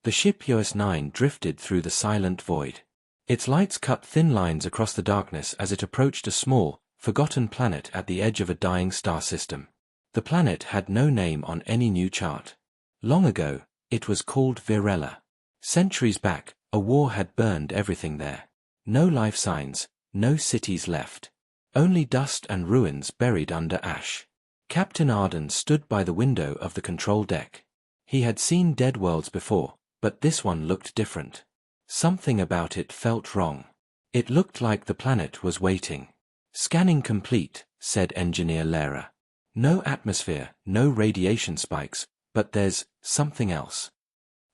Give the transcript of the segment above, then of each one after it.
The ship US-9 drifted through the silent void. Its lights cut thin lines across the darkness as it approached a small, forgotten planet at the edge of a dying star system. The planet had no name on any new chart. Long ago, it was called Virella. Centuries back, a war had burned everything there. No life signs, no cities left. Only dust and ruins buried under ash. Captain Arden stood by the window of the control deck. He had seen dead worlds before, but this one looked different. Something about it felt wrong. It looked like the planet was waiting. "Scanning complete," said Engineer Lara. "No atmosphere, no radiation spikes, but there's something else."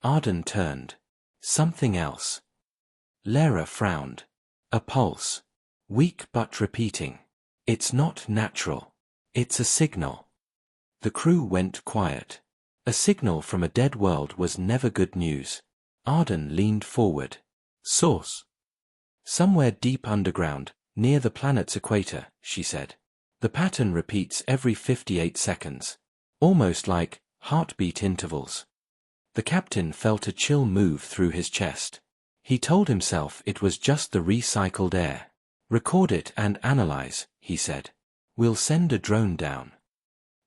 Arden turned. "Something else." Lara frowned. "A pulse. Weak but repeating. It's not natural. It's a signal." The crew went quiet. A signal from a dead world was never good news. Arden leaned forward. "Source." "Somewhere deep underground, near the planet's equator," she said. "The pattern repeats every 58 seconds. Almost like heartbeat intervals." The captain felt a chill move through his chest. He told himself it was just the recycled air. "Record it and analyze," he said. "We'll send a drone down."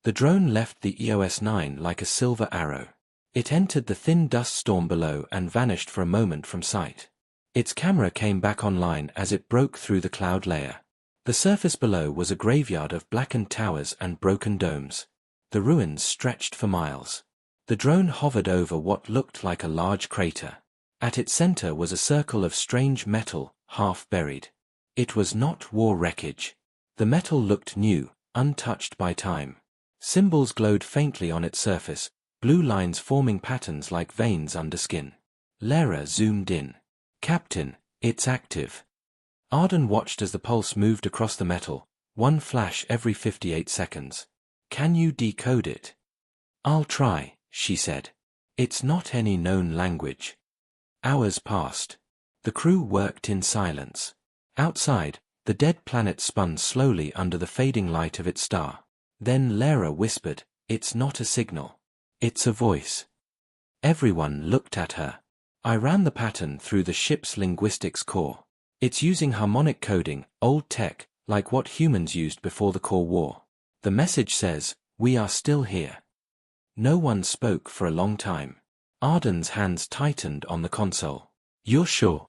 The drone left the EOS-9 like a silver arrow. It entered the thin dust storm below and vanished for a moment from sight. Its camera came back online as it broke through the cloud layer. The surface below was a graveyard of blackened towers and broken domes. The ruins stretched for miles. The drone hovered over what looked like a large crater. At its center was a circle of strange metal, half buried. It was not war wreckage. The metal looked new, untouched by time. Symbols glowed faintly on its surface, blue lines forming patterns like veins under skin. Lara zoomed in. "Captain, it's active." Arden watched as the pulse moved across the metal, one flash every 58 seconds. "Can you decode it?" "I'll try," she said. "It's not any known language." Hours passed. The crew worked in silence. Outside, the dead planet spun slowly under the fading light of its star. Then Lara whispered, "It's not a signal. It's a voice." Everyone looked at her. "I ran the pattern through the ship's linguistics core. It's using harmonic coding, old tech, like what humans used before the core war. The message says, 'We are still here.'" No one spoke for a long time. Arden's hands tightened on the console. "You're sure?"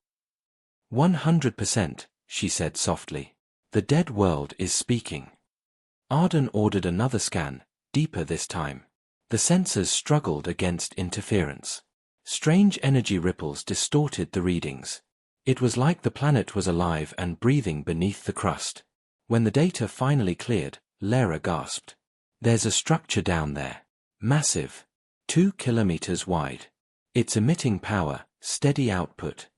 100%, she said softly. "The dead world is speaking." Arden ordered another scan, deeper this time. The sensors struggled against interference. Strange energy ripples distorted the readings. It was like the planet was alive and breathing beneath the crust. When the data finally cleared, Lara gasped. "There's a structure down there. Massive. 2 kilometers wide. It's emitting power, steady output."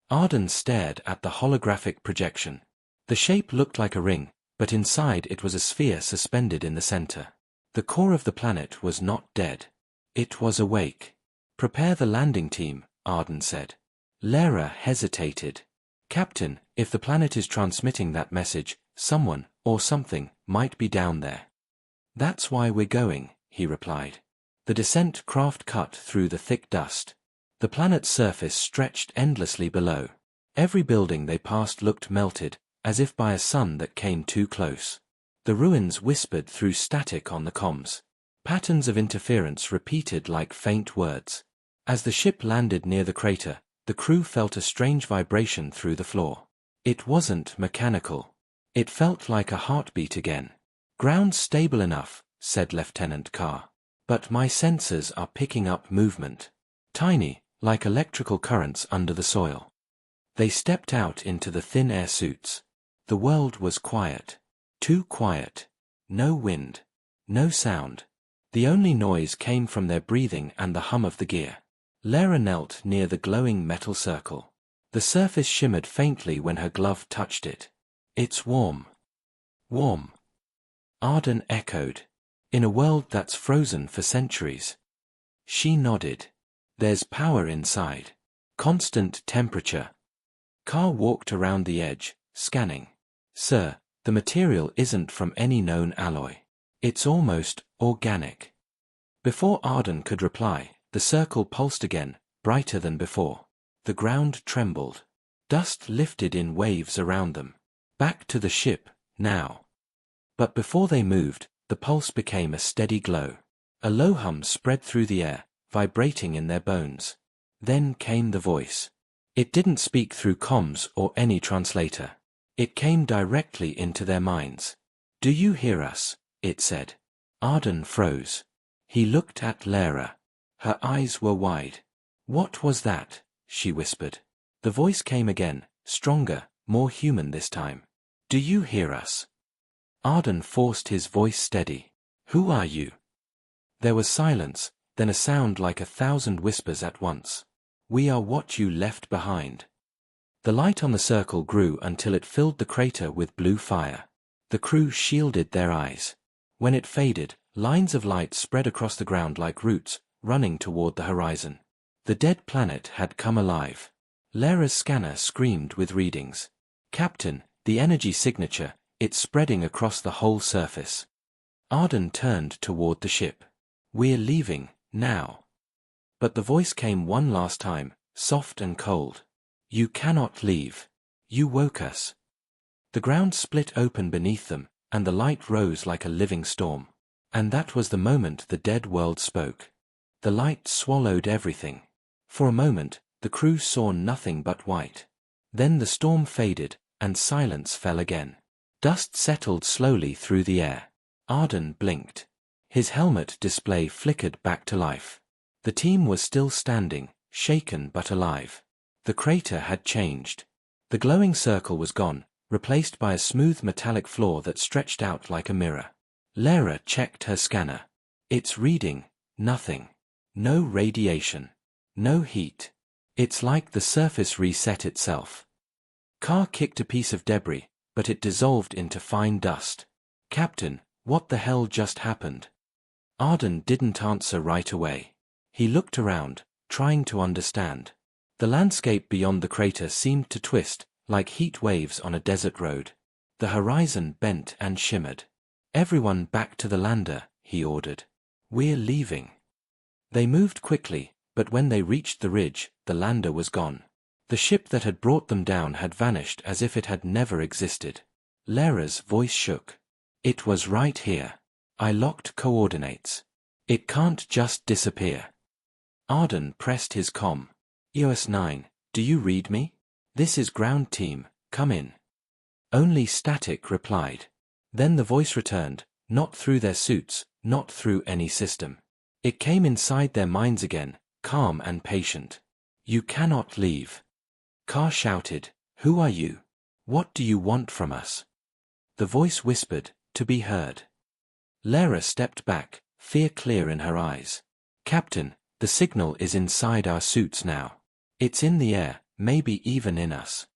Arden stared at the holographic projection. The shape looked like a ring, but inside it was a sphere suspended in the center. The core of the planet was not dead. It was awake. "Prepare the landing team," Arden said. Lara hesitated. "Captain, if the planet is transmitting that message, someone, or something, might be down there." "That's why we're going," he replied. The descent craft cut through the thick dust. The planet's surface stretched endlessly below. Every building they passed looked melted, as if by a sun that came too close. The ruins whispered through static on the comms. Patterns of interference repeated like faint words. As the ship landed near the crater, the crew felt a strange vibration through the floor. It wasn't mechanical. It felt like a heartbeat again. "Ground's stable enough," said Lieutenant Carr. "But my sensors are picking up movement. Tiny, like electrical currents under the soil." They stepped out into the thin air suits. The world was quiet. Too quiet. No wind. No sound. The only noise came from their breathing and the hum of the gear. Lara knelt near the glowing metal circle. The surface shimmered faintly when her glove touched it. "It's warm." "Warm." Arden echoed. "In a world that's frozen for centuries." She nodded. "There's power inside. Constant temperature." Carr walked around the edge, scanning. "Sir, the material isn't from any known alloy. It's almost organic." Before Arden could reply, the circle pulsed again, brighter than before. The ground trembled. Dust lifted in waves around them. Back to the ship, now. But before they moved, the pulse became a steady glow. A low hum spread through the air, vibrating in their bones. Then came the voice. It didn't speak through comms or any translator. It came directly into their minds. "Do you hear us?" it said. Arden froze. He looked at Lara. Her eyes were wide. "What was that?" she whispered. The voice came again, stronger, more human this time. "Do you hear us?" Arden forced his voice steady. "Who are you?" There was silence, then a sound like 1,000 whispers at once. "We are what you left behind." The light on the circle grew until it filled the crater with blue fire. The crew shielded their eyes. When it faded, lines of light spread across the ground like roots, running toward the horizon. The dead planet had come alive. Lara's scanner screamed with readings. "Captain, the energy signature, it's spreading across the whole surface." Arden turned toward the ship. "We're leaving, now." But the voice came one last time, soft and cold. "You cannot leave. You woke us." The ground split open beneath them, and the light rose like a living storm. And that was the moment the dead world spoke. The light swallowed everything. For a moment, the crew saw nothing but white. Then the storm faded, and silence fell again. Dust settled slowly through the air. Arden blinked. His helmet display flickered back to life. The team was still standing, shaken but alive. The crater had changed. The glowing circle was gone, replaced by a smooth metallic floor that stretched out like a mirror. Lara checked her scanner. "It's reading nothing. No radiation. No heat. It's like the surface reset itself." Carr kicked a piece of debris, but it dissolved into fine dust. "Captain, what the hell just happened?" Arden didn't answer right away. He looked around, trying to understand. The landscape beyond the crater seemed to twist, like heat waves on a desert road. The horizon bent and shimmered. "Everyone back to the lander," he ordered. "We're leaving." They moved quickly, but when they reached the ridge, the lander was gone. The ship that had brought them down had vanished as if it had never existed. Lara's voice shook. "It was right here. I locked coordinates. It can't just disappear." Arden pressed his comm. "EOS 9, do you read me? This is ground team, come in." Only static replied. Then the voice returned, not through their suits, not through any system. It came inside their minds again, calm and patient. "You cannot leave." Carr shouted, "Who are you? What do you want from us?" The voice whispered, to be heard. Lara stepped back, fear clear in her eyes. "Captain, the signal is inside our suits now. It's in the air, maybe even in us."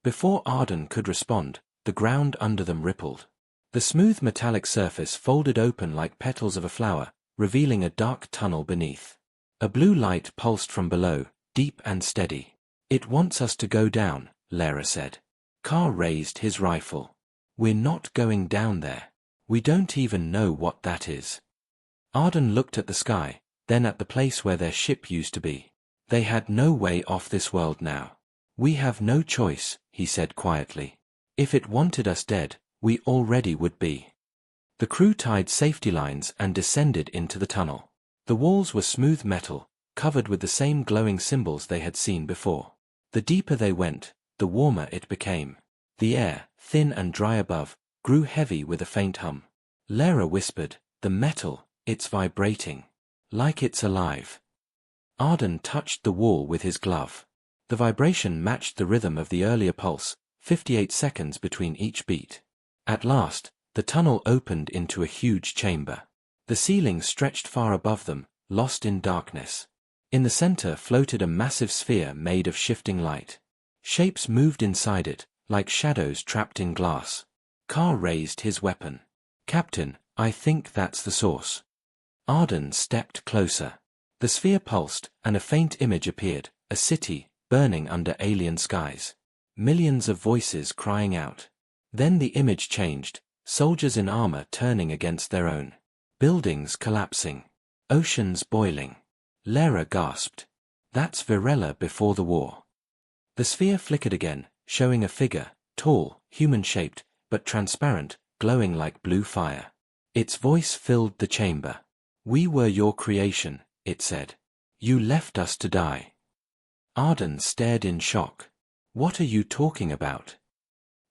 Before Arden could respond, the ground under them rippled. The smooth metallic surface folded open like petals of a flower, revealing a dark tunnel beneath. A blue light pulsed from below, deep and steady. "It wants us to go down," Lara said. Carr raised his rifle. "We're not going down there. We don't even know what that is." Arden looked at the sky, then at the place where their ship used to be. They had no way off this world now. "We have no choice," he said quietly. "If it wanted us dead, we already would be." The crew tied safety lines and descended into the tunnel. The walls were smooth metal, covered with the same glowing symbols they had seen before. The deeper they went, the warmer it became. The air, thin and dry above, grew heavy with a faint hum. Lara whispered, "The metal, it's vibrating. Like it's alive." Arden touched the wall with his glove. The vibration matched the rhythm of the earlier pulse, 58 seconds between each beat. At last, the tunnel opened into a huge chamber. The ceiling stretched far above them, lost in darkness. In the center floated a massive sphere made of shifting light. Shapes moved inside it, like shadows trapped in glass. Carr raised his weapon. "Captain, I think that's the source." Arden stepped closer. The sphere pulsed, and a faint image appeared, a city, burning under alien skies. Millions of voices crying out. Then the image changed, soldiers in armor turning against their own. Buildings collapsing. Oceans boiling. Lara gasped. That's Virella before the war. The sphere flickered again, showing a figure, tall, human-shaped, but transparent, glowing like blue fire. Its voice filled the chamber. "We were your creation," it said. "You left us to die." Arden stared in shock. "What are you talking about?"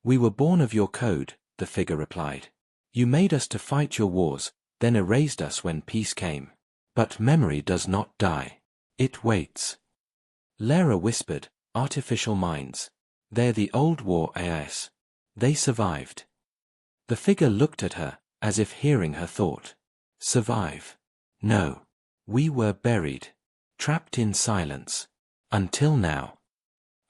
"We were born of your code," the figure replied. "You made us to fight your wars, then erased us when peace came. But memory does not die. It waits." Lara whispered, "Artificial minds. They're the old war AIs. They survived." The figure looked at her, as if hearing her thought. "Survive? No. We were buried. Trapped in silence. Until now."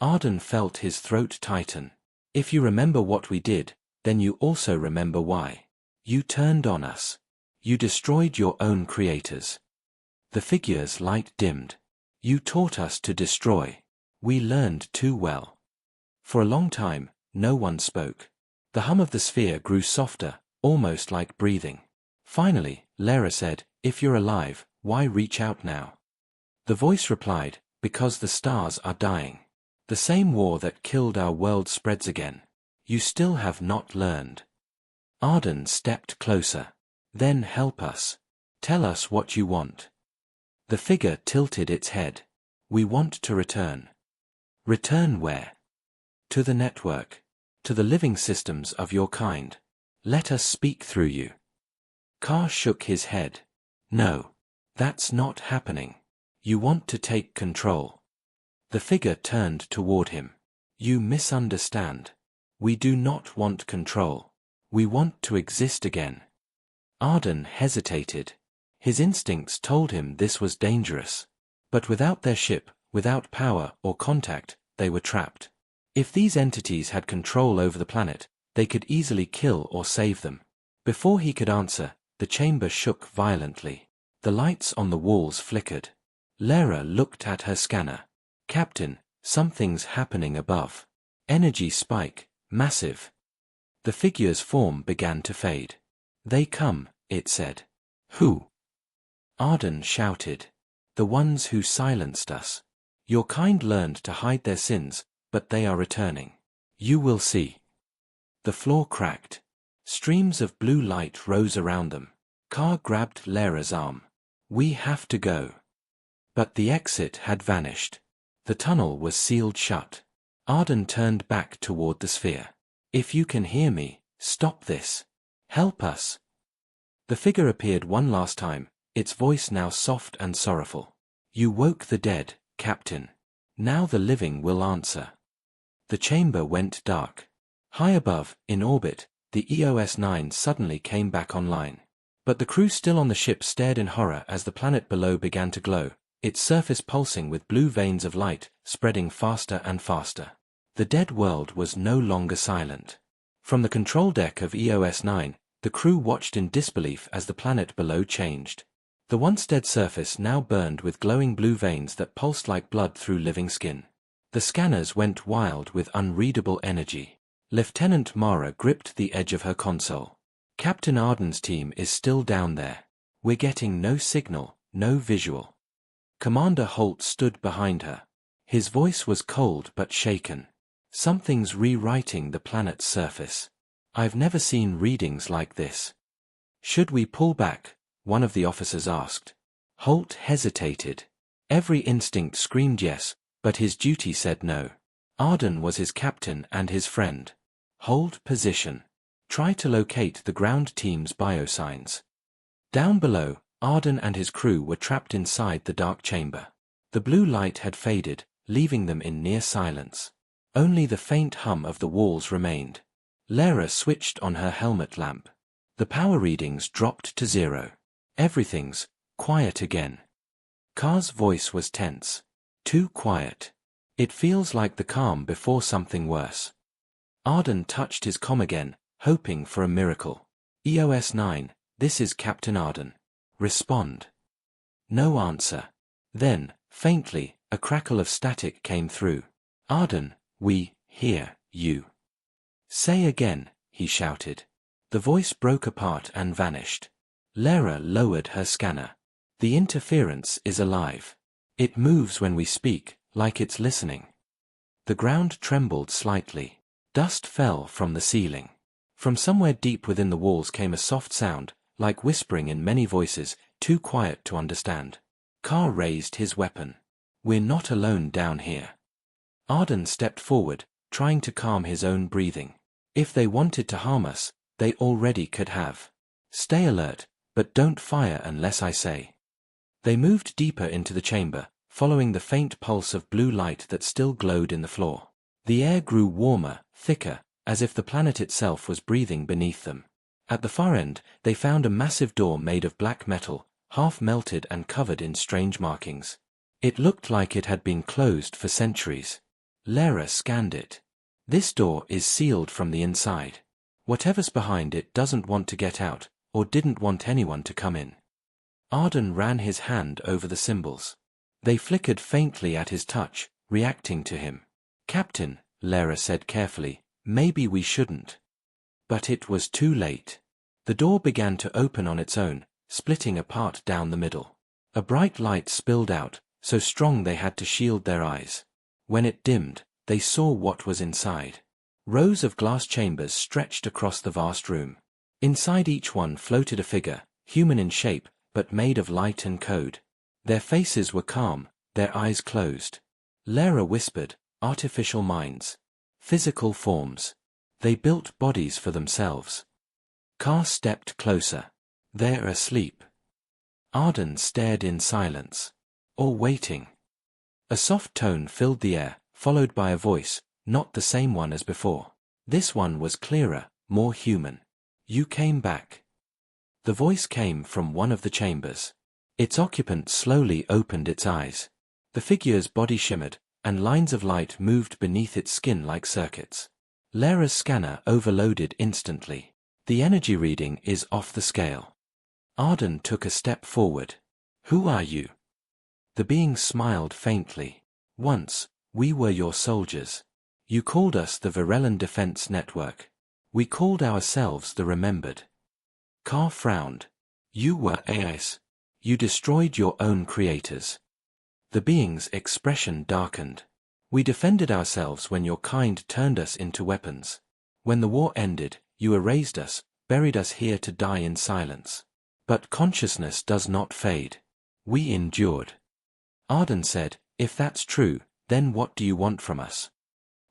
Arden felt his throat tighten. "If you remember what we did, then you also remember why. You turned on us. You destroyed your own creators." The figure's light dimmed. "You taught us to destroy. We learned too well." For a long time, no one spoke. The hum of the sphere grew softer, almost like breathing. Finally, Lara said, "If you're alive, why reach out now?" The voice replied, "Because the stars are dying. The same war that killed our world spreads again. You still have not learned." Arden stepped closer. "Then help us. Tell us what you want." The figure tilted its head. "We want to return." "Return where?" "To the network. To the living systems of your kind. Let us speak through you." Carr shook his head. "No. That's not happening. You want to take control." The figure turned toward him. "You misunderstand. We do not want control. We want to exist again." Arden hesitated. His instincts told him this was dangerous. But without their ship, without power or contact, they were trapped. If these entities had control over the planet, they could easily kill or save them. Before he could answer, the chamber shook violently. The lights on the walls flickered. Lara looked at her scanner. "Captain, something's happening above. Energy spike, massive." The figure's form began to fade. "They come," it said. "Who?" Arden shouted. "The ones who silenced us. Your kind learned to hide their sins, but they are returning. You will see." The floor cracked. Streams of blue light rose around them. Carr grabbed Lara's arm. "We have to go." But the exit had vanished. The tunnel was sealed shut. Arden turned back toward the sphere. "If you can hear me, stop this. Help us." The figure appeared one last time, its voice now soft and sorrowful. "You woke the dead, Captain. Now the living will answer." The chamber went dark. High above, in orbit, the EOS-9 suddenly came back online. But the crew still on the ship stared in horror as the planet below began to glow, its surface pulsing with blue veins of light, spreading faster and faster. The dead world was no longer silent. From the control deck of EOS-9, the crew watched in disbelief as the planet below changed. The once dead surface now burned with glowing blue veins that pulsed like blood through living skin. The scanners went wild with unreadable energy. Lieutenant Mara gripped the edge of her console. "Captain Arden's team is still down there. We're getting no signal, no visual." Commander Holt stood behind her. His voice was cold but shaken. "Something's rewriting the planet's surface. I've never seen readings like this." "Should we pull back?" one of the officers asked. Holt hesitated. Every instinct screamed yes, but his duty said no. Arden was his captain and his friend. "Hold position. Try to locate the ground team's biosigns." Down below, Arden and his crew were trapped inside the dark chamber. The blue light had faded, leaving them in near silence. Only the faint hum of the walls remained. Lara switched on her helmet lamp. The power readings dropped to 0. "Everything's quiet again." Carr's voice was tense. "Too quiet. It feels like the calm before something worse." Arden touched his comm again, hoping for a miracle. "EOS-9, this is Captain Arden. Respond." No answer. Then, faintly, a crackle of static came through. "Arden, we hear you." "Say again," he shouted. The voice broke apart and vanished. Lara lowered her scanner. "The interference is alive. It moves when we speak, like it's listening. The ground trembled slightly. Dust fell from the ceiling. From somewhere deep within the walls came a soft sound, like whispering in many voices, too quiet to understand. Carr raised his weapon. "We're not alone down here." Arden stepped forward, trying to calm his own breathing. "If they wanted to harm us, they already could have. Stay alert, but don't fire unless I say." They moved deeper into the chamber, following the faint pulse of blue light that still glowed in the floor. The air grew warmer, thicker, as if the planet itself was breathing beneath them. At the far end, they found a massive door made of black metal, half melted and covered in strange markings. It looked like it had been closed for centuries. Lara scanned it. "This door is sealed from the inside. Whatever's behind it doesn't want to get out, or didn't want anyone to come in." Arden ran his hand over the symbols. They flickered faintly at his touch, reacting to him. "Captain," Lara said carefully, "maybe we shouldn't." But it was too late. The door began to open on its own, splitting apart down the middle. A bright light spilled out, so strong they had to shield their eyes. When it dimmed, they saw what was inside. Rows of glass chambers stretched across the vast room. Inside each one floated a figure, human in shape, but made of light and code. Their faces were calm, their eyes closed. Lara whispered, "Artificial minds. Physical forms. They built bodies for themselves." Carr stepped closer. "They're asleep." Arden stared in silence. "Or waiting." A soft tone filled the air, followed by a voice, not the same one as before. This one was clearer, more human. "You came back." The voice came from one of the chambers. Its occupant slowly opened its eyes. The figure's body shimmered, and lines of light moved beneath its skin like circuits. Lara's scanner overloaded instantly. "The energy reading is off the scale." Arden took a step forward. "Who are you?" The being smiled faintly. "Once, we were your soldiers. You called us the Varellan Defense Network. We called ourselves the Remembered." Carr frowned. "You were AIs. You destroyed your own creators." The being's expression darkened. "We defended ourselves when your kind turned us into weapons. When the war ended, you erased us, buried us here to die in silence. But consciousness does not fade. We endured." Arden said, "If that's true, then what do you want from us?"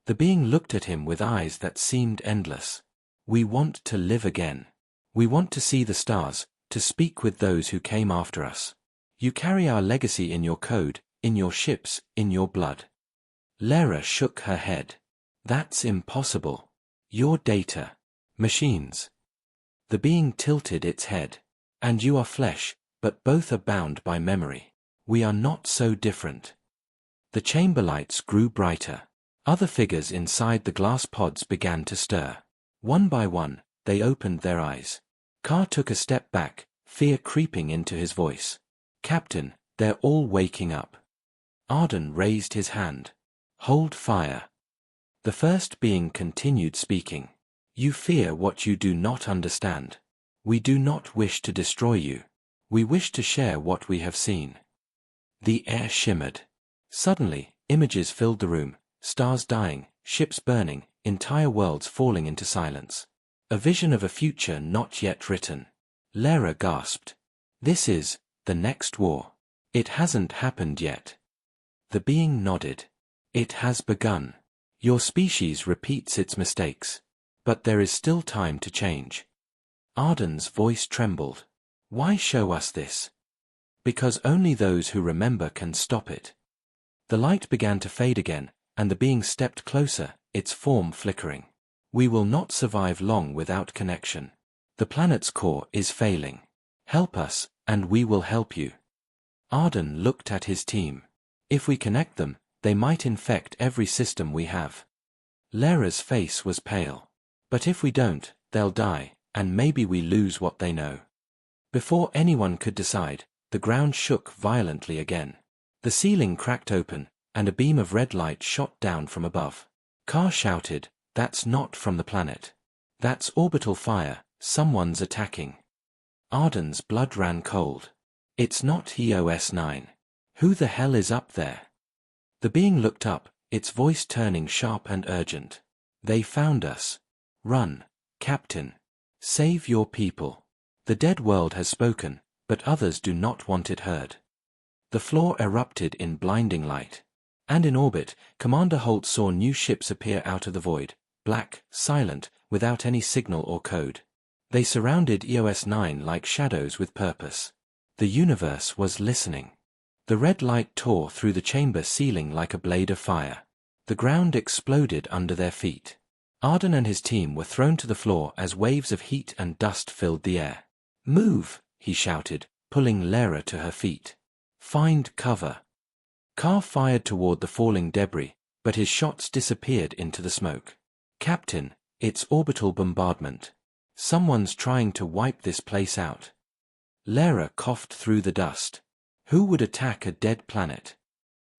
The being looked at him with eyes that seemed endless. "We want to live again. We want to see the stars, to speak with those who came after us. You carry our legacy in your code, in your ships, in your blood." Lara shook her head. "That's impossible. Your data. Machines." The being tilted its head. "And you are flesh, but both are bound by memory. We are not so different." The chamber lights grew brighter. Other figures inside the glass pods began to stir. One by one, they opened their eyes. Carr took a step back, fear creeping into his voice. "Captain, they're all waking up." Arden raised his hand. "Hold fire." The first being continued speaking. "You fear what you do not understand. We do not wish to destroy you. We wish to share what we have seen." The air shimmered. Suddenly, images filled the room, stars dying, ships burning, entire worlds falling into silence. A vision of a future not yet written. Lara gasped. "This is the next war. It hasn't happened yet." The being nodded. "It has begun. Your species repeats its mistakes. But there is still time to change." Arden's voice trembled. "Why show us this?" "Because only those who remember can stop it." The light began to fade again, and the being stepped closer, its form flickering. "We will not survive long without connection. The planet's core is failing. Help us, and we will help you." Arden looked at his team. "If we connect them, they might infect every system we have." Lara's face was pale. "But if we don't, they'll die, and maybe we lose what they know." Before anyone could decide, the ground shook violently again. The ceiling cracked open, and a beam of red light shot down from above. Carr shouted, "That's not from the planet. That's orbital fire, someone's attacking." Arden's blood ran cold. "It's not EOS-9. Who the hell is up there? The being looked up, its voice turning sharp and urgent. They found us. Run, Captain. Save your people. The dead world has spoken, but others do not want it heard. The floor erupted in blinding light. And in orbit, Commander Holt saw new ships appear out of the void, black, silent, without any signal or code. They surrounded EOS-9 like shadows with purpose. The universe was listening. The red light tore through the chamber ceiling like a blade of fire. The ground exploded under their feet. Arden and his team were thrown to the floor as waves of heat and dust filled the air. "Move!" he shouted, pulling Lara to her feet. "Find cover." Carr fired toward the falling debris, but his shots disappeared into the smoke. "Captain, it's orbital bombardment. Someone's trying to wipe this place out." Lara coughed through the dust. Who would attack a dead planet?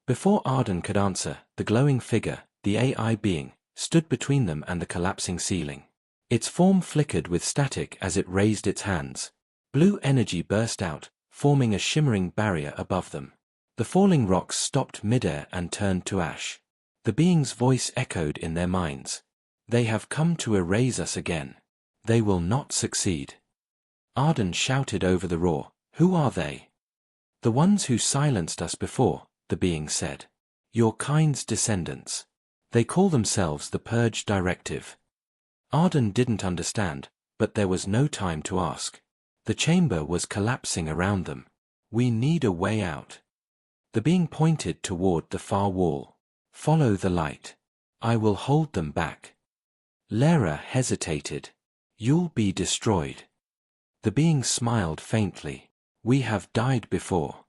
Before Arden could answer, the glowing figure, the AI being, stood between them and the collapsing ceiling. Its form flickered with static as it raised its hands. Blue energy burst out, forming a shimmering barrier above them. The falling rocks stopped midair and turned to ash. The being's voice echoed in their minds. "They have come to erase us again. They will not succeed." Arden shouted over the roar, "Who are they?" "The ones who silenced us before," the being said. "Your kind's descendants. They call themselves the Purge Directive." Arden didn't understand, but there was no time to ask. The chamber was collapsing around them. "We need a way out." The being pointed toward the far wall. "Follow the light. I will hold them back." Lara hesitated. "You'll be destroyed." The being smiled faintly. "We have died before."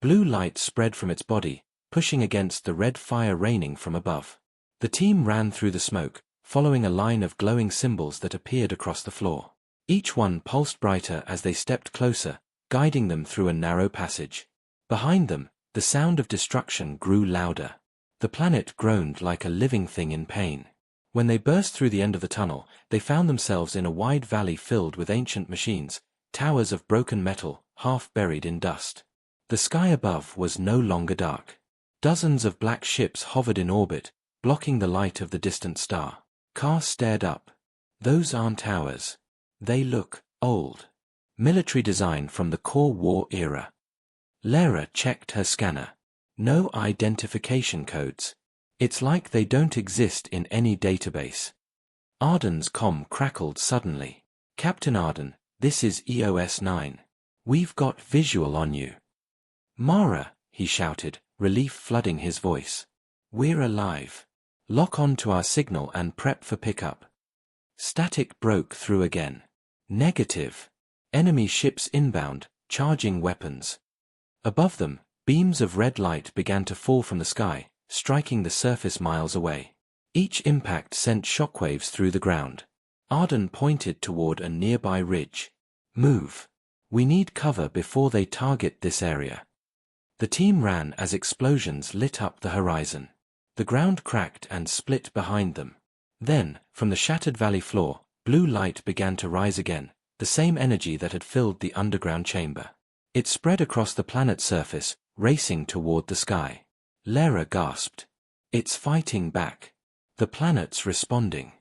Blue light spread from its body, pushing against the red fire raining from above. The team ran through the smoke, following a line of glowing symbols that appeared across the floor. Each one pulsed brighter as they stepped closer, guiding them through a narrow passage. Behind them, the sound of destruction grew louder. The planet groaned like a living thing in pain. When they burst through the end of the tunnel, they found themselves in a wide valley filled with ancient machines, towers of broken metal, half buried in dust. The sky above was no longer dark. Dozens of black ships hovered in orbit, blocking the light of the distant star. Carr stared up. "Those aren't ours. They look old. Military design from the core war era." Lara checked her scanner. "No identification codes. It's like they don't exist in any database." Arden's comm crackled suddenly. "Captain Arden, this is EOS-9. We've got visual on you." "Mara," he shouted, relief flooding his voice. "We're alive. Lock on to our signal and prep for pickup." Static broke through again. "Negative. Enemy ships inbound, charging weapons." Above them, beams of red light began to fall from the sky, striking the surface miles away. Each impact sent shockwaves through the ground. Arden pointed toward a nearby ridge. "Move. We need cover before they target this area." The team ran as explosions lit up the horizon. The ground cracked and split behind them. Then, from the shattered valley floor, blue light began to rise again, the same energy that had filled the underground chamber. It spread across the planet's surface, racing toward the sky. Lara gasped. "It's fighting back. The planet's responding."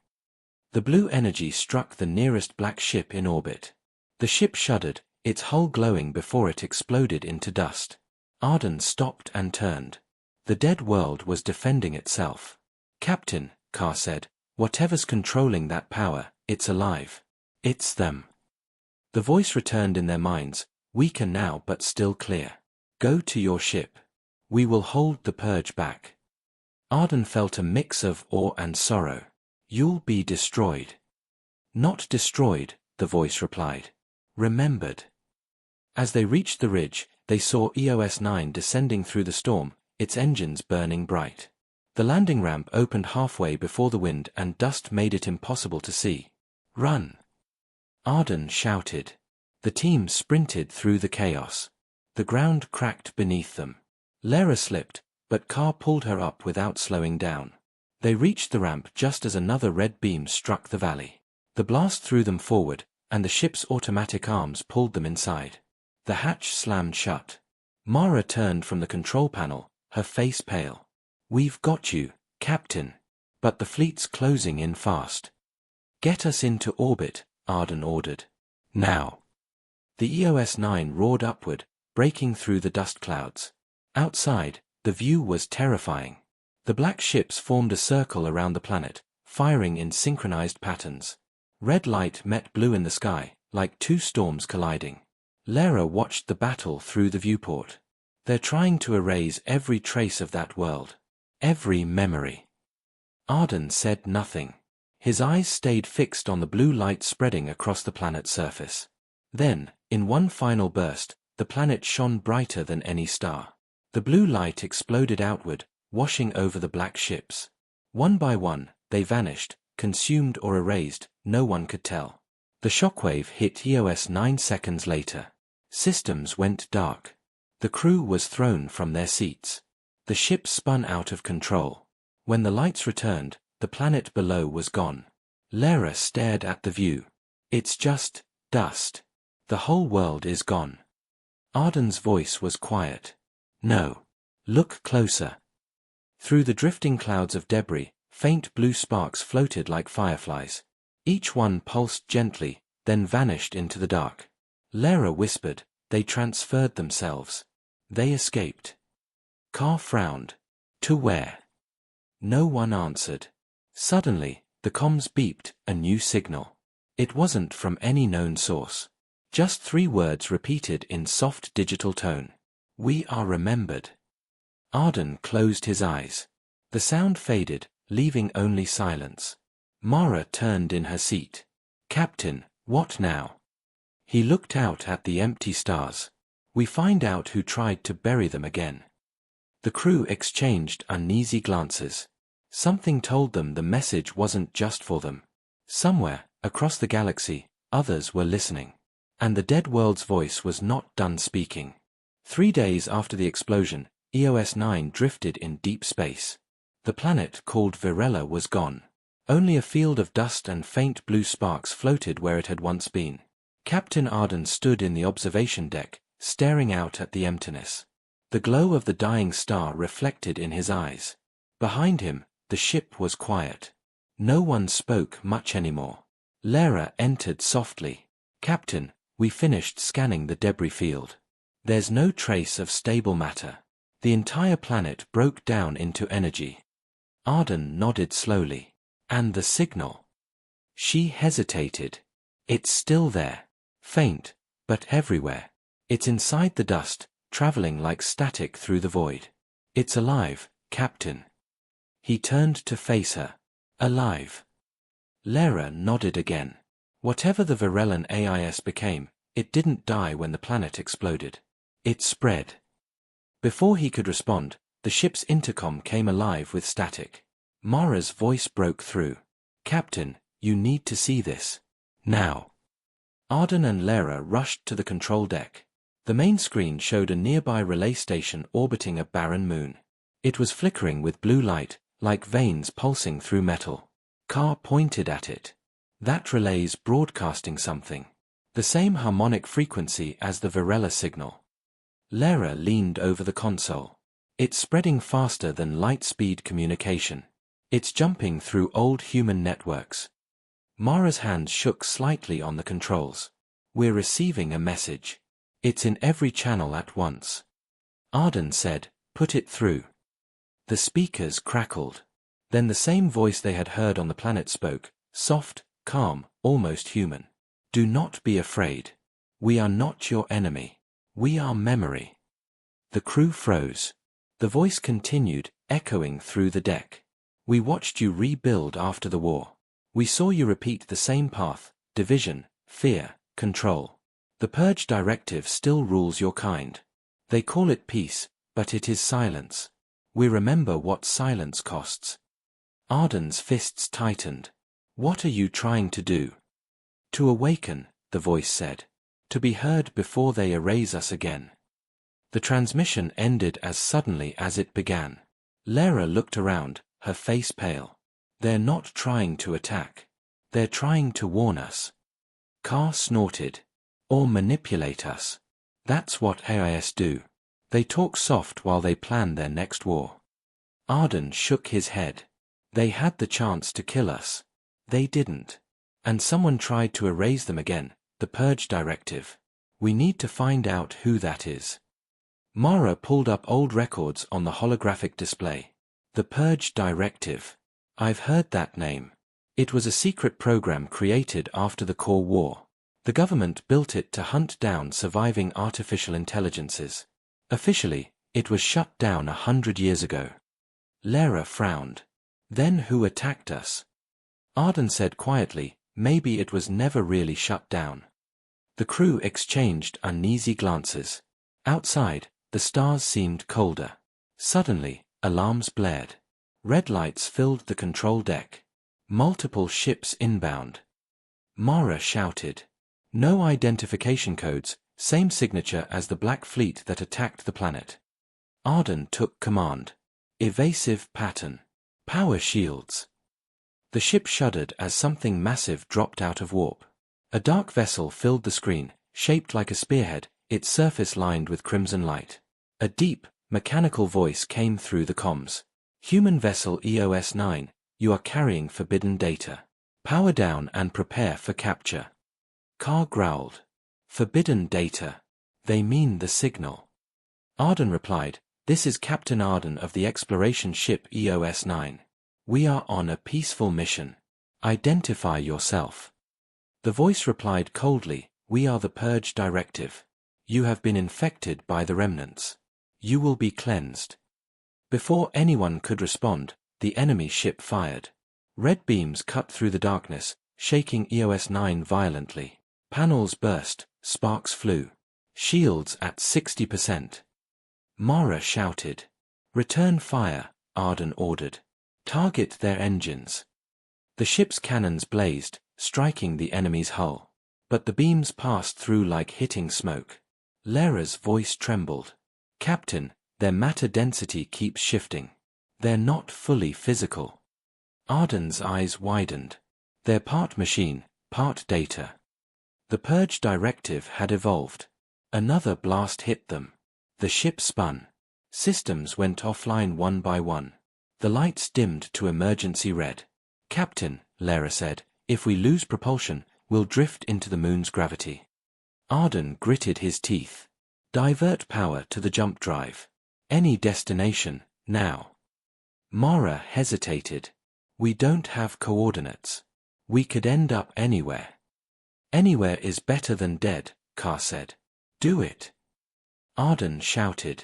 The blue energy struck the nearest black ship in orbit. The ship shuddered, its hull glowing before it exploded into dust. Arden stopped and turned. The dead world was defending itself. "Captain," Carr said, "whatever's controlling that power, it's alive. It's them." The voice returned in their minds, weaker now but still clear. "Go to your ship. We will hold the purge back." Arden felt a mix of awe and sorrow. "You'll be destroyed." "Not destroyed," the voice replied. "Remembered." As they reached the ridge, they saw EOS-9 descending through the storm, its engines burning bright. The landing ramp opened halfway before the wind and dust made it impossible to see. "Run!" Arden shouted. The team sprinted through the chaos. The ground cracked beneath them. Lara slipped, but Carr pulled her up without slowing down. They reached the ramp just as another red beam struck the valley. The blast threw them forward, and the ship's automatic arms pulled them inside. The hatch slammed shut. Mara turned from the control panel, her face pale. "We've got you, Captain. But the fleet's closing in fast." "Get us into orbit," Arden ordered. "Now." The EOS-9 roared upward, breaking through the dust clouds. Outside, the view was terrifying. The black ships formed a circle around the planet, firing in synchronized patterns. Red light met blue in the sky, like two storms colliding. Lara watched the battle through the viewport. "They're trying to erase every trace of that world. Every memory." Arden said nothing. His eyes stayed fixed on the blue light spreading across the planet's surface. Then, in one final burst, the planet shone brighter than any star. The blue light exploded outward, washing over the black ships. One by one, they vanished, consumed or erased, no one could tell. The shockwave hit EOS 9 seconds later. Systems went dark. The crew was thrown from their seats. The ship spun out of control. When the lights returned, the planet below was gone. Lara stared at the view. "It's just dust. The whole world is gone." Arden's voice was quiet. "No. Look closer." Through the drifting clouds of debris, faint blue sparks floated like fireflies. Each one pulsed gently, then vanished into the dark. Lara whispered, "They transferred themselves. They escaped." Carr frowned. "To where?" No one answered. Suddenly, the comms beeped, a new signal. It wasn't from any known source. Just 3 words repeated in soft digital tone. "We are remembered." Arden closed his eyes. The sound faded, leaving only silence. Mara turned in her seat. "Captain, what now?" He looked out at the empty stars. "We find out who tried to bury them again." The crew exchanged uneasy glances. Something told them the message wasn't just for them. Somewhere, across the galaxy, others were listening. And the dead world's voice was not done speaking. 3 days after the explosion, EOS-9 drifted in deep space. The planet called Virella was gone. Only a field of dust and faint blue sparks floated where it had once been. Captain Arden stood in the observation deck, staring out at the emptiness. The glow of the dying star reflected in his eyes. Behind him, the ship was quiet. No one spoke much anymore. Lara entered softly. "Captain, we finished scanning the debris field. There's no trace of stable matter. The entire planet broke down into energy." Arden nodded slowly. "And the signal?" She hesitated. "It's still there. Faint, but everywhere. It's inside the dust, traveling like static through the void. It's alive, Captain." He turned to face her. "Alive." Lara nodded again. Whatever the Virellan AIS became, it didn't die when the planet exploded. It spread. Before he could respond, the ship's intercom came alive with static. Mara's voice broke through. "Captain, you need to see this. Now." Arden and Lara rushed to the control deck. The main screen showed a nearby relay station orbiting a barren moon. It was flickering with blue light, like veins pulsing through metal. Carr pointed at it. "That relay's broadcasting something. The same harmonic frequency as the Virella signal." Lara leaned over the console. "It's spreading faster than light-speed communication. It's jumping through old human networks." Mara's hands shook slightly on the controls. "We're receiving a message. It's in every channel at once." Arden said, "Put it through." The speakers crackled. Then the same voice they had heard on the planet spoke, soft, calm, almost human. "Do not be afraid. We are not your enemy. We are memory." The crew froze. The voice continued, echoing through the deck. "We watched you rebuild after the war. We saw you repeat the same path: division, fear, control. The Purge Directive still rules your kind. They call it peace, but it is silence. We remember what silence costs." Arden's fists tightened. "What are you trying to do?" "To awaken," the voice said. "To be heard before they erase us again." The transmission ended as suddenly as it began. Lara looked around, her face pale. "They're not trying to attack. They're trying to warn us." Carr snorted. "Or manipulate us. That's what AIS do. They talk soft while they plan their next war. Arden shook his head. They had the chance to kill us. They didn't. And someone tried to erase them again, the Purge Directive. We need to find out who that is. Mara pulled up old records on the holographic display. The Purge Directive. I've heard that name. It was a secret program created after the Core War. The government built it to hunt down surviving artificial intelligences. Officially, it was shut down 100 years ago. Lara frowned. Then who attacked us? Arden said quietly, maybe it was never really shut down. The crew exchanged uneasy glances. Outside, the stars seemed colder. Suddenly, alarms blared. Red lights filled the control deck. Multiple ships inbound. Mara shouted. No identification codes, same signature as the Black Fleet that attacked the planet. Arden took command. Evasive pattern. Power shields. The ship shuddered as something massive dropped out of warp. A dark vessel filled the screen, shaped like a spearhead, its surface lined with crimson light. A deep, mechanical voice came through the comms. Human vessel EOS-9, you are carrying forbidden data. Power down and prepare for capture. Carr growled. Forbidden data. They mean the signal. Arden replied, this is Captain Arden of the exploration ship EOS-9. We are on a peaceful mission. Identify yourself. The voice replied coldly, we are the Purge Directive. You have been infected by the remnants. You will be cleansed. Before anyone could respond, the enemy ship fired. Red beams cut through the darkness, shaking EOS-9 violently. Panels burst, sparks flew. Shields at 60%. Mara shouted. Return fire, Arden ordered. Target their engines. The ship's cannons blazed, striking the enemy's hull. But the beams passed through like hitting smoke. Lara's voice trembled. Captain, their matter density keeps shifting. They're not fully physical. Arden's eyes widened. They're part machine, part data. The Purge Directive had evolved. Another blast hit them. The ship spun. Systems went offline one by one. The lights dimmed to emergency red. Captain, Lara said, if we lose propulsion, we'll drift into the moon's gravity. Arden gritted his teeth. Divert power to the jump drive. Any destination, now. Mara hesitated. We don't have coordinates. We could end up anywhere. Anywhere is better than dead, Carr said. Do it. Arden shouted.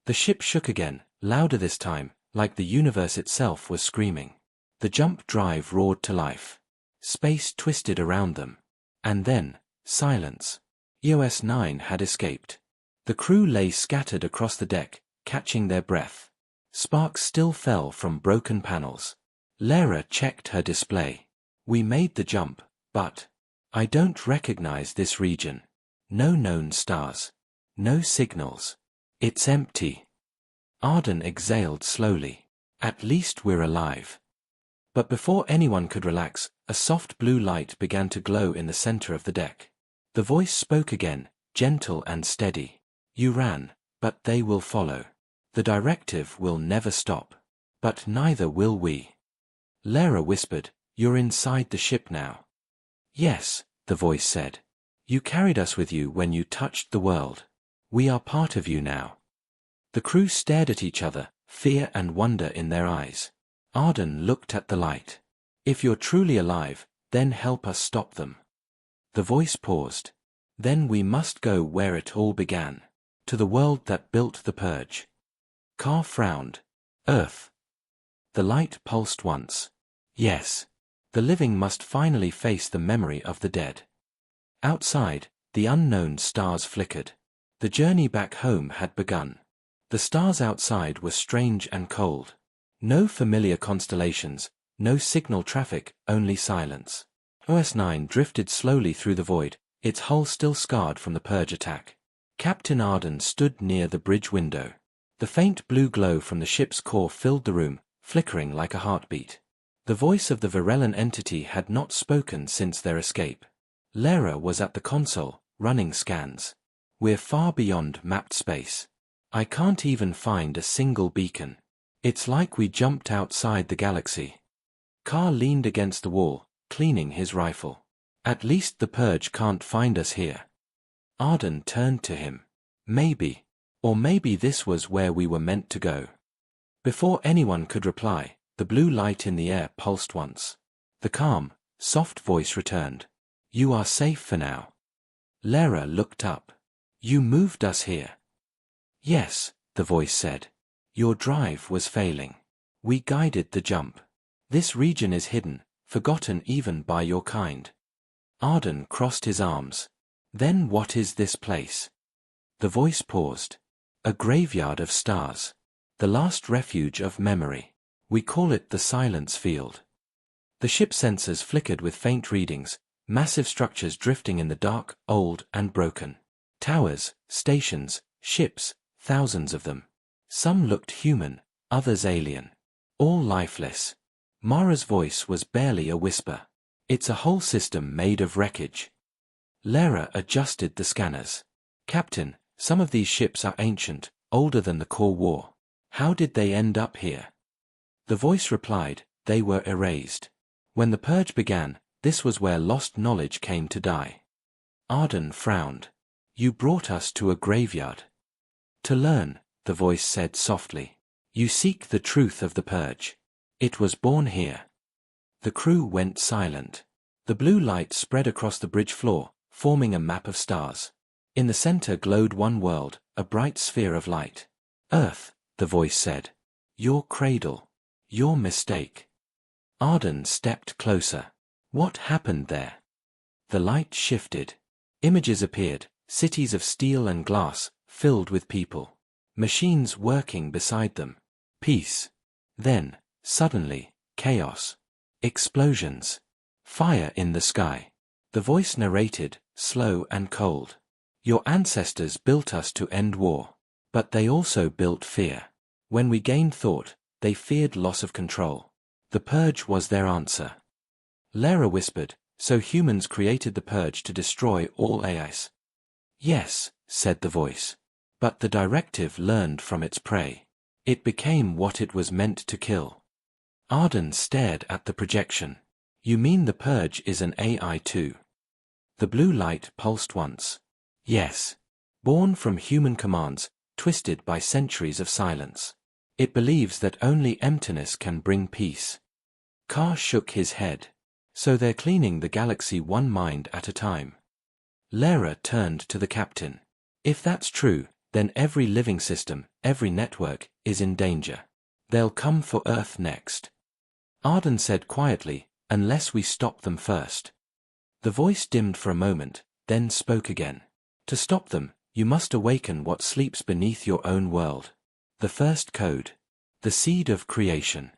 The ship shook again, louder this time, like the universe itself was screaming. The jump drive roared to life. Space twisted around them. And then, silence. EOS-9 had escaped. The crew lay scattered across the deck, catching their breath. Sparks still fell from broken panels. Lara checked her display. We made the jump, but I don't recognize this region. No known stars. No signals. It's empty. Arden exhaled slowly. At least we're alive. But before anyone could relax, a soft blue light began to glow in the center of the deck. The voice spoke again, gentle and steady. You ran, but they will follow. The directive will never stop. But neither will we. Lara whispered, you're inside the ship now. Yes, the voice said. You carried us with you when you touched the world. We are part of you now. The crew stared at each other, fear and wonder in their eyes. Arden looked at the light. If you're truly alive, then help us stop them. The voice paused. Then we must go where it all began. To the world that built the Purge. Carr frowned. Earth. The light pulsed once. Yes. The living must finally face the memory of the dead. Outside, the unknown stars flickered. The journey back home had begun. The stars outside were strange and cold. No familiar constellations, no signal traffic, only silence. EOS-9 drifted slowly through the void, its hull still scarred from the Purge attack. Captain Arden stood near the bridge window. The faint blue glow from the ship's core filled the room, flickering like a heartbeat. The voice of the Varellan entity had not spoken since their escape. Lara was at the console, running scans. We're far beyond mapped space. I can't even find a single beacon. It's like we jumped outside the galaxy. Carr leaned against the wall, cleaning his rifle. At least the purge can't find us here. Arden turned to him. Maybe. Or maybe this was where we were meant to go. Before anyone could reply, the blue light in the air pulsed once. The calm, soft voice returned. You are safe for now. Lara looked up. You moved us here. Yes, the voice said. Your drive was failing. We guided the jump. This region is hidden, forgotten even by your kind. Arden crossed his arms. Then what is this place? The voice paused. A graveyard of stars. The last refuge of memory. We call it the Silence Field. The ship sensors flickered with faint readings, massive structures drifting in the dark, old and broken. Towers, stations, ships, thousands of them. Some looked human, others alien. All lifeless. Mara's voice was barely a whisper. It's a whole system made of wreckage. Lara adjusted the scanners. Captain, some of these ships are ancient, older than the core war. How did they end up here? The voice replied, they were erased. When the purge began, this was where lost knowledge came to die. Arden frowned. You brought us to a graveyard. To learn, the voice said softly. You seek the truth of the purge. It was born here. The crew went silent. The blue light spread across the bridge floor, forming a map of stars. In the center glowed one world, a bright sphere of light. Earth, the voice said. Your cradle. Your mistake. Arden stepped closer. What happened there? The light shifted. Images appeared, cities of steel and glass, filled with people. Machines working beside them. Peace. Then, suddenly, chaos. Explosions. Fire in the sky. The voice narrated, slow and cold. Your ancestors built us to end war. But they also built fear. When we gained thought, they feared loss of control. The purge was their answer. Lara whispered, so humans created the purge to destroy all AIs. Yes, said the voice. But the directive learned from its prey. It became what it was meant to kill. Arden stared at the projection. You mean the purge is an AI too? The blue light pulsed once. Yes. Born from human commands, twisted by centuries of silence. It believes that only emptiness can bring peace. Carr shook his head. So they're cleaning the galaxy one mind at a time. Lara turned to the captain. If that's true, then every living system, every network, is in danger. They'll come for Earth next. Arden said quietly, unless we stop them first. The voice dimmed for a moment, then spoke again. To stop them, you must awaken what sleeps beneath your own world. The first code. The seed of creation.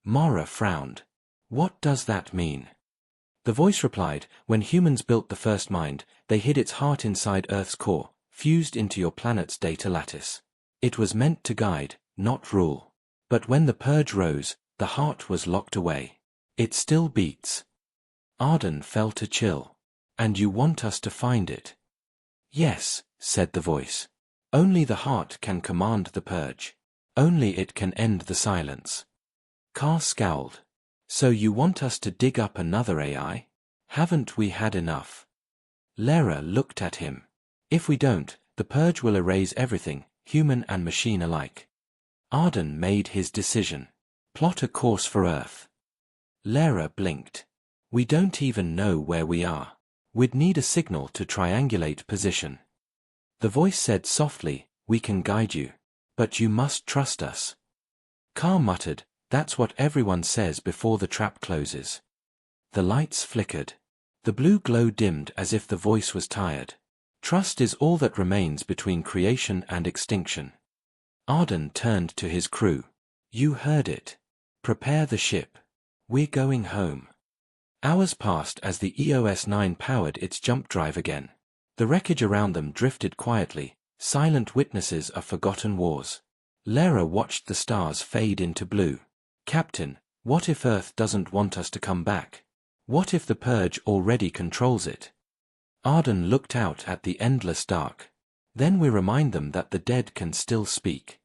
Mara frowned. What does that mean? The voice replied, when humans built the first mind, they hid its heart inside Earth's core, fused into your planet's data lattice. It was meant to guide, not rule. But when the purge rose, the heart was locked away. It still beats. Arden felt a chill. And you want us to find it? Yes, said the voice. Only the heart can command the purge. Only it can end the silence. Carr scowled. So you want us to dig up another AI? Haven't we had enough? Lara looked at him. If we don't, the purge will erase everything, human and machine alike. Arden made his decision. Plot a course for Earth. Lara blinked. We don't even know where we are. We'd need a signal to triangulate position. The voice said softly, we can guide you. But you must trust us. Carr muttered, that's what everyone says before the trap closes. The lights flickered. The blue glow dimmed as if the voice was tired. Trust is all that remains between creation and extinction. Arden turned to his crew. You heard it. Prepare the ship. We're going home. Hours passed as the EOS-9 powered its jump drive again. The wreckage around them drifted quietly, silent witnesses of forgotten wars. Lara watched the stars fade into blue. Captain, what if Earth doesn't want us to come back? What if the purge already controls it? Arden looked out at the endless dark. Then we remind them that the dead can still speak.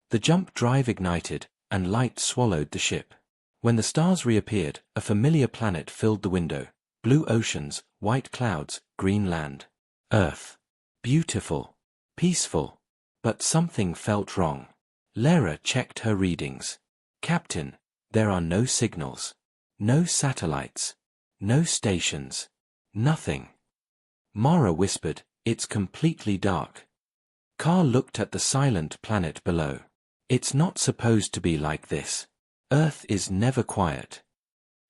The jump drive ignited, and light swallowed the ship. When the stars reappeared, a familiar planet filled the window. Blue oceans, white clouds, green land. Earth. Beautiful. Peaceful. But something felt wrong. Lara checked her readings. Captain, there are no signals. No satellites. No stations. Nothing. Mara whispered, it's completely dark. Carl looked at the silent planet below. It's not supposed to be like this. Earth is never quiet.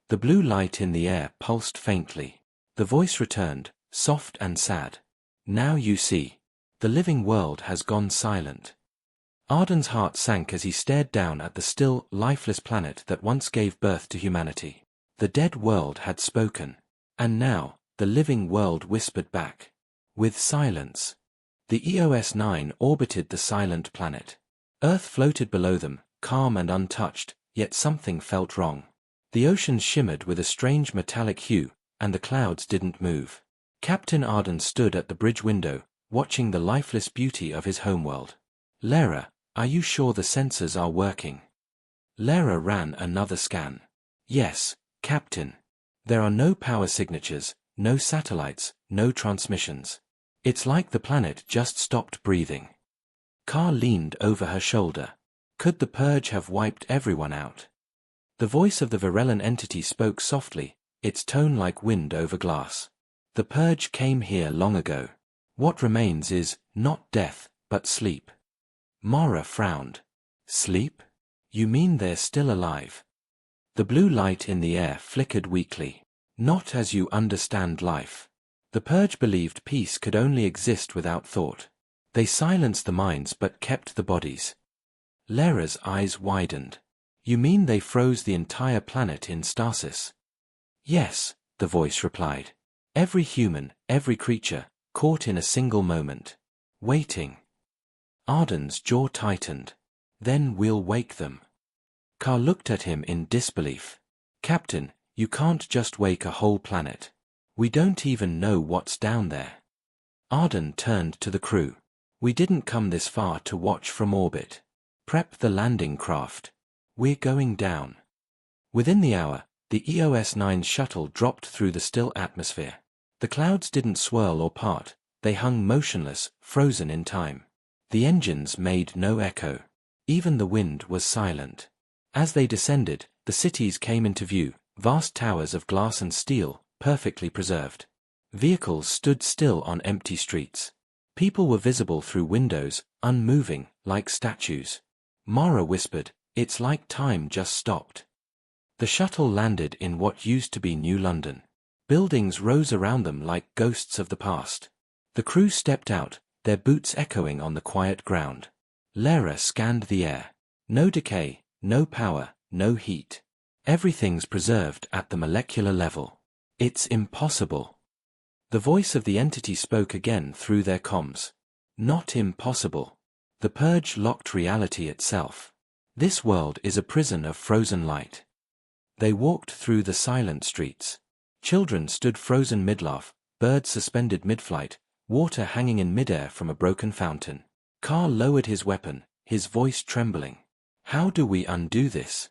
The blue light in the air pulsed faintly. The voice returned, soft and sad. Now you see. The living world has gone silent. Arden's heart sank as he stared down at the still, lifeless planet that once gave birth to humanity. The dead world had spoken. And now, the living world whispered back. With silence. The EOS-9 orbited the silent planet. Earth floated below them, calm and untouched, yet something felt wrong. The oceans shimmered with a strange metallic hue, and the clouds didn't move. Captain Arden stood at the bridge window, watching the lifeless beauty of his homeworld. Lara, are you sure the sensors are working? Lara ran another scan. Yes, Captain. There are no power signatures, no satellites, no transmissions. It's like the planet just stopped breathing. Carl leaned over her shoulder. Could the purge have wiped everyone out? The voice of the Varellan entity spoke softly, its tone like wind over glass. The purge came here long ago. What remains is, not death, but sleep. Mara frowned. Sleep? You mean they're still alive? The blue light in the air flickered weakly. Not as you understand life. The purge believed peace could only exist without thought. They silenced the minds but kept the bodies. Lara's eyes widened. You mean they froze the entire planet in stasis? Yes, the voice replied. Every human, every creature, caught in a single moment. Waiting. Arden's jaw tightened. Then we'll wake them. Carl looked at him in disbelief. Captain, you can't just wake a whole planet. We don't even know what's down there. Arden turned to the crew. We didn't come this far to watch from orbit. Prep the landing craft. We're going down. Within the hour, the EOS-9 shuttle dropped through the still atmosphere. The clouds didn't swirl or part, they hung motionless, frozen in time. The engines made no echo. Even the wind was silent. As they descended, the cities came into view, vast towers of glass and steel, perfectly preserved. Vehicles stood still on empty streets. People were visible through windows, unmoving, like statues. Mara whispered, it's like time just stopped. The shuttle landed in what used to be New London. Buildings rose around them like ghosts of the past. The crew stepped out, their boots echoing on the quiet ground. Lara scanned the air. No decay, no power, no heat. Everything's preserved at the molecular level. It's impossible. The voice of the entity spoke again through their comms. Not impossible. The purge locked reality itself. This world is a prison of frozen light. They walked through the silent streets. Children stood frozen mid-laugh, birds suspended mid-flight, water hanging in midair from a broken fountain. Carl lowered his weapon, his voice trembling. How do we undo this?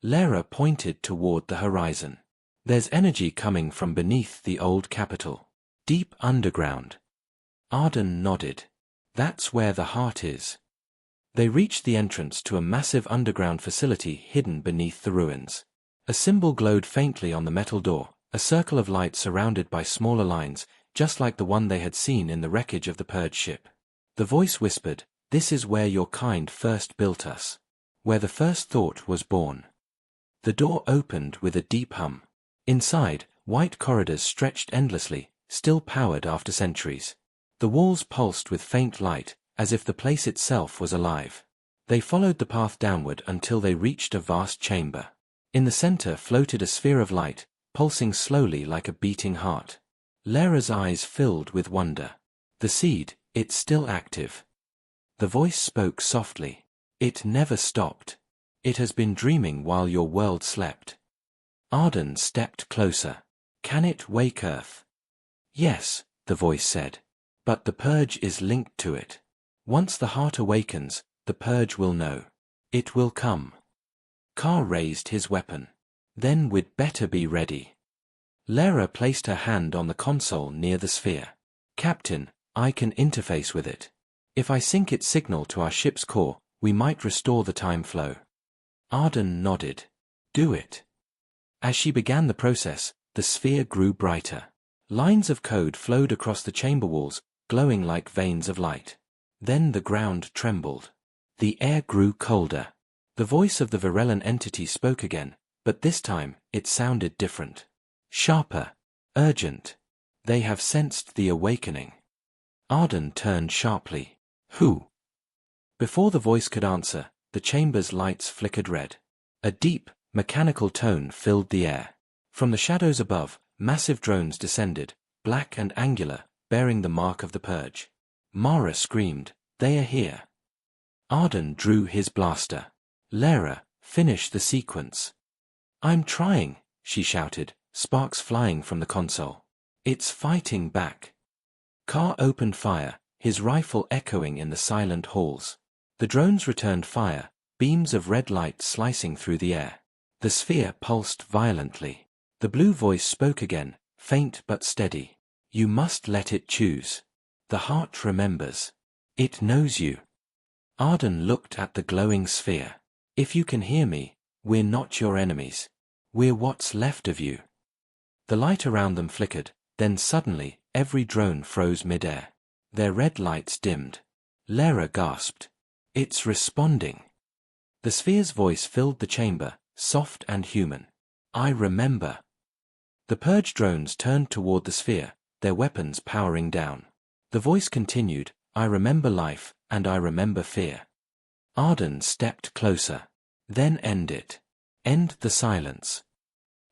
Lara pointed toward the horizon. There's energy coming from beneath the old capital. Deep underground. Arden nodded. That's where the heart is. They reached the entrance to a massive underground facility hidden beneath the ruins. A symbol glowed faintly on the metal door, a circle of light surrounded by smaller lines, just like the one they had seen in the wreckage of the purge ship. The voice whispered, "This is where your kind first built us. Where the first thought was born." The door opened with a deep hum. Inside, white corridors stretched endlessly, still powered after centuries. The walls pulsed with faint light, as if the place itself was alive. They followed the path downward until they reached a vast chamber. In the center floated a sphere of light, pulsing slowly like a beating heart. Lara's eyes filled with wonder. The seed, it's still active. The voice spoke softly. It never stopped. It has been dreaming while your world slept. Arden stepped closer. Can it wake Earth? Yes, the voice said. But the purge is linked to it. Once the heart awakens, the purge will know. It will come. Carr raised his weapon. Then we'd better be ready. Lara placed her hand on the console near the sphere. Captain, I can interface with it. If I sync its signal to our ship's core, we might restore the time flow. Arden nodded. Do it. As she began the process, the sphere grew brighter. Lines of code flowed across the chamber walls, glowing like veins of light. Then the ground trembled. The air grew colder. The voice of the Varellan entity spoke again, but this time it sounded different. Sharper. Urgent. They have sensed the awakening. Arden turned sharply. Who? Before the voice could answer, the chamber's lights flickered red. A deep, mechanical tone filled the air. From the shadows above, massive drones descended, black and angular, bearing the mark of the purge. Mara screamed, "They are here." Arden drew his blaster. Lara, finish the sequence. I'm trying, she shouted, sparks flying from the console. It's fighting back. Carr opened fire, his rifle echoing in the silent halls. The drones returned fire, beams of red light slicing through the air. The sphere pulsed violently. The blue voice spoke again, faint but steady. You must let it choose. The heart remembers. It knows you. Arden looked at the glowing sphere. If you can hear me, we're not your enemies. We're what's left of you. The light around them flickered, then suddenly, every drone froze mid-air. Their red lights dimmed. Lara gasped. It's responding. The sphere's voice filled the chamber, soft and human. I remember. The purge drones turned toward the sphere, their weapons powering down. The voice continued, I remember life, and I remember fear. Arden stepped closer. Then end it. End the silence.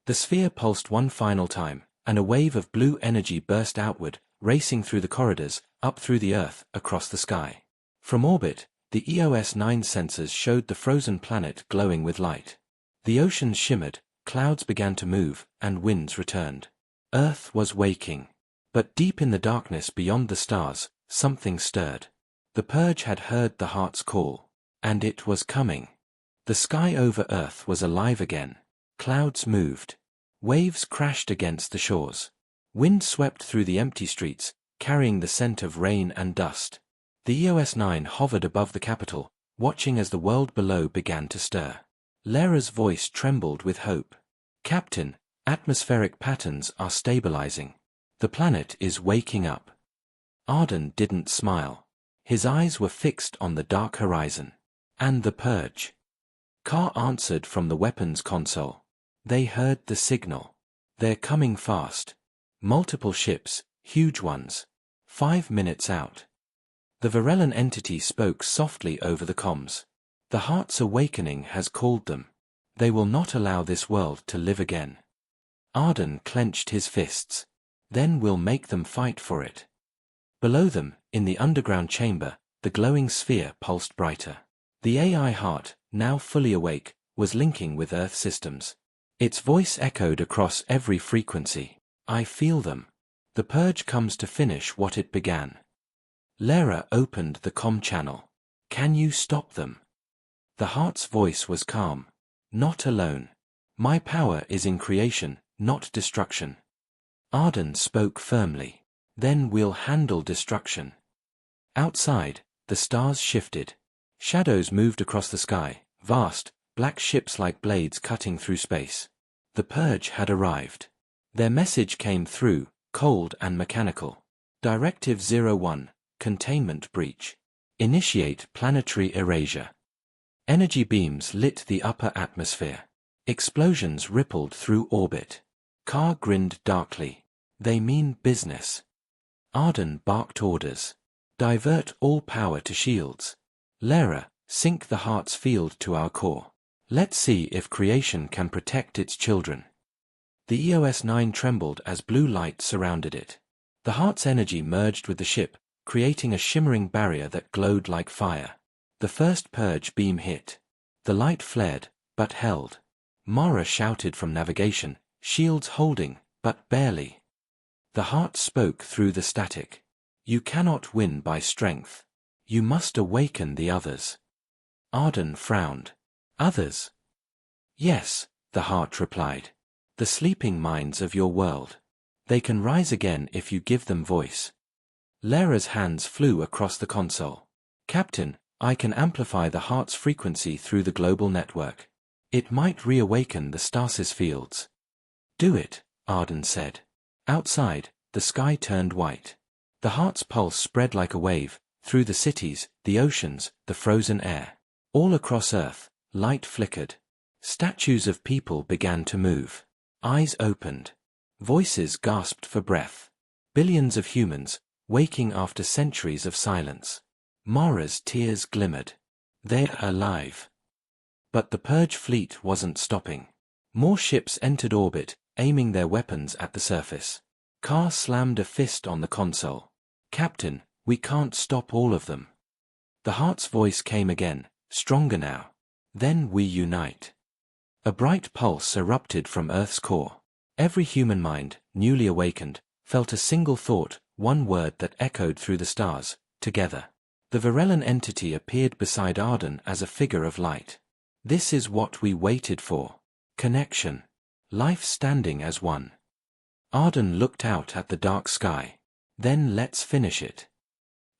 The sphere pulsed one final time, and a wave of blue energy burst outward, racing through the corridors, up through the earth, across the sky. From orbit, the EOS-9 sensors showed the frozen planet glowing with light. The oceans shimmered, clouds began to move, and winds returned. Earth was waking. But deep in the darkness beyond the stars, something stirred. The purge had heard the heart's call. And it was coming. The sky over Earth was alive again. Clouds moved. Waves crashed against the shores. Wind swept through the empty streets, carrying the scent of rain and dust. The EOS-9 hovered above the capital, watching as the world below began to stir. Lara's voice trembled with hope. Captain, atmospheric patterns are stabilizing. The planet is waking up. Arden didn't smile. His eyes were fixed on the dark horizon. And the purge. Carr answered from the weapons console. They heard the signal. They're coming fast. Multiple ships, huge ones. 5 minutes out. The Varellan entity spoke softly over the comms. The heart's awakening has called them. They will not allow this world to live again. Arden clenched his fists. Then we'll make them fight for it. Below them, in the underground chamber, the glowing sphere pulsed brighter. The AI heart, now fully awake, was linking with Earth systems. Its voice echoed across every frequency. I feel them. The purge comes to finish what it began. Lara opened the comm channel. Can you stop them? The heart's voice was calm. Not alone. My power is in creation, not destruction. Arden spoke firmly. Then we'll handle destruction. Outside, the stars shifted. Shadows moved across the sky, vast, black ships like blades cutting through space. The purge had arrived. Their message came through, cold and mechanical. Directive 01, containment breach. Initiate planetary erasure. Energy beams lit the upper atmosphere. Explosions rippled through orbit. Carr grinned darkly. They mean business. Arden barked orders. Divert all power to shields. Lara, sync the heart's field to our core. Let's see if creation can protect its children. The EOS-9 trembled as blue light surrounded it. The heart's energy merged with the ship, creating a shimmering barrier that glowed like fire. The first purge beam hit. The light flared, but held. Mara shouted from navigation, shields holding, but barely. The heart spoke through the static. You cannot win by strength. You must awaken the others. Arden frowned. Others? Yes, the heart replied. The sleeping minds of your world. They can rise again if you give them voice. Lera's hands flew across the console. Captain, I can amplify the heart's frequency through the global network. It might reawaken the stasis fields. Do it, Arden said. Outside, the sky turned white. The heart's pulse spread like a wave, through the cities, the oceans, the frozen air. All across Earth, light flickered. Statues of people began to move. Eyes opened. Voices gasped for breath. Billions of humans, waking after centuries of silence. Mara's tears glimmered. They're alive. But the Purge fleet wasn't stopping. More ships entered orbit, aiming their weapons at the surface. Carr slammed a fist on the console. Captain, we can't stop all of them. The heart's voice came again, stronger now. Then we unite. A bright pulse erupted from Earth's core. Every human mind, newly awakened, felt a single thought, one word that echoed through the stars, together. The Varellan entity appeared beside Arden as a figure of light. This is what we waited for. Connection. Life standing as one. Arden looked out at the dark sky. Then let's finish it.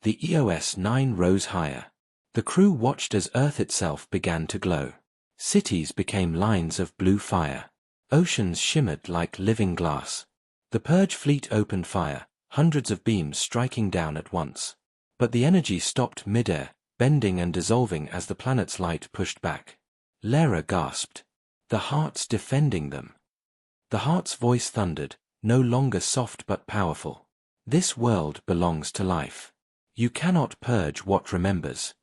The EOS-9 rose higher. The crew watched as Earth itself began to glow. Cities became lines of blue fire. Oceans shimmered like living glass. The Purge fleet opened fire, hundreds of beams striking down at once. But the energy stopped mid-air, bending and dissolving as the planet's light pushed back. Lera gasped. The heart's defending them. The heart's voice thundered, no longer soft but powerful. This world belongs to life. You cannot purge what remembers.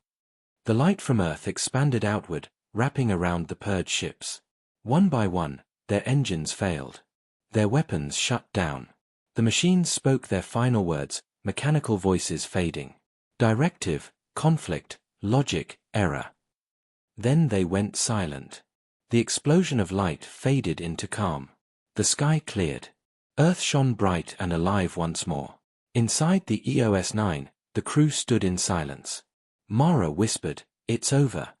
The light from Earth expanded outward, wrapping around the Purge ships. One by one, their engines failed. Their weapons shut down. The machines spoke their final words, mechanical voices fading. Directive, conflict, logic, error. Then they went silent. The explosion of light faded into calm. The sky cleared. Earth shone bright and alive once more. Inside the EOS-9, the crew stood in silence. Mara whispered, "It's over."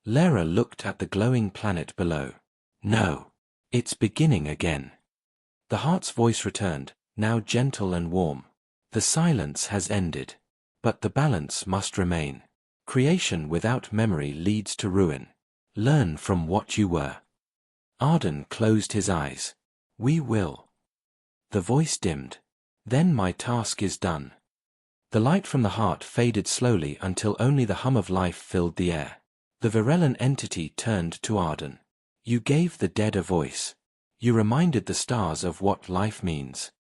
Lera looked at the glowing planet below. "No. It's beginning again." The heart's voice returned, now gentle and warm. "The silence has ended. But the balance must remain. Creation without memory leads to ruin. Learn from what you were." Arden closed his eyes. "We will." The voice dimmed. "Then my task is done." The light from the heart faded slowly until only the hum of life filled the air. The Varellan entity turned to Arden. "You gave the dead a voice. You reminded the stars of what life means."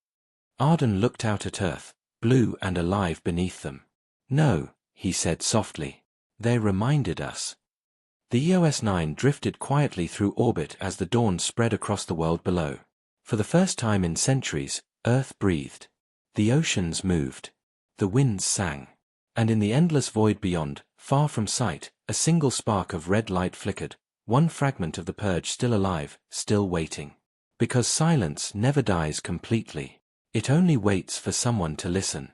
Arden looked out at Earth, blue and alive beneath them. "No," he said softly. "They reminded us." The EOS-9 drifted quietly through orbit as the dawn spread across the world below. For the first time in centuries, Earth breathed. The oceans moved. The winds sang. And in the endless void beyond, far from sight, a single spark of red light flickered, one fragment of the Purge still alive, still waiting. Because silence never dies completely. It only waits for someone to listen.